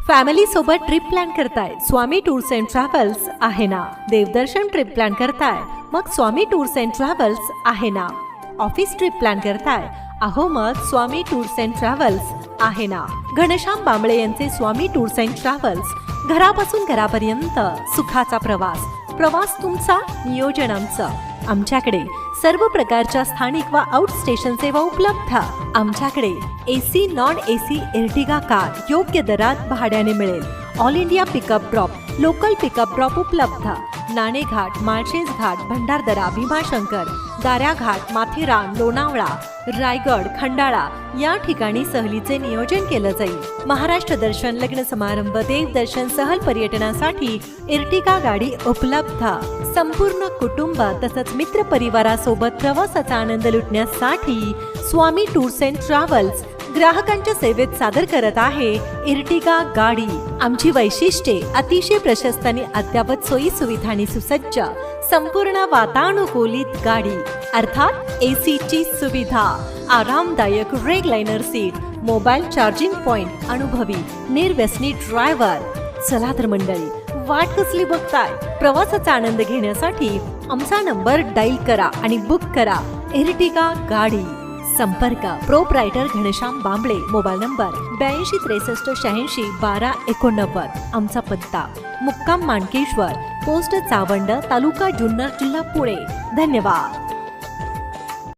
Family सोबत trip plan करताय? स्वामी tours and travels आहे ना. देवदर्शन ट्रिप प्लॅन करताय? मग स्वामी टूर्स अँड ट्रॅव्हल्स आहे ना. ऑफिस ट्रिप प्लॅन करताय? अहो मग स्वामी टूर्स अँड ट्रॅव्हल्स आहे ना. घनश्याम बांबळे यांचे स्वामी टूर्स अँड ट्रॅव्हल्स. घरापासून घरापर्यंत सुखाचा प्रवास. प्रवास तुमचा, नियोजन आमचं. आमच्याकडे सर्व प्रकारच्या स्थानिक व आउट स्टेशन सेवा उपलब्ध. आमच्याकडे AC non AC Ertiga car योग्य दरात भाड्याने मिळेल. All India pickup drop, local pickup drop उपलब्ध. नाणेघाट, माळशेज घाट, भंडारदरा, भीमाशंकर, दाऱ्याघाट, माथेरान, लोणावळा, रायगड, खंडाळा या ठिकाणी सहलीचे नियोजन केलं जाईल. महाराष्ट्र दर्शन, लग्न समारंभ, देवदर्शन, सहल पर्यटनासाठी एर्टिगा गाडी उपलब्ध. संपूर्ण कुटुंब तसंच मित्र परिवारासोबत प्रवासाचा आनंद लुटण्यासाठी स्वामी टूर्स अँड ट्रॅव्हल्स ग्राहकांच्या सेवेत सादर करत आहे एर्टिगा गाडी. आमची वैशिष्ट्ये अतिशय प्रशस्त आणि अद्ययावत सोयी सुविधांनी सुसज्ज, संपूर्ण वातानुकूलित गाडी, अर्थात एसीची सुविधा, आरामदायक रेगलाइनर सीट, मोबाईल चार्जिंग पॉइंट, अनुभवी निर्व्यसनी ड्रायव्हर. चला तर मंडळी, वाट कसली बघताय? प्रवासाचा आनंद घेण्यासाठी आमचा नंबर डायल करा आणि बुक करा एर्टिगा गाडी. संपर्क proprietor Ghanshyam Bambale. Mobile number 8263861289. आमचा पत्ता मुक्काम मानकेश्वर, पोस्ट चावंड, तालुका जुन्नर, जिल्हा पुणे. धन्यवाद.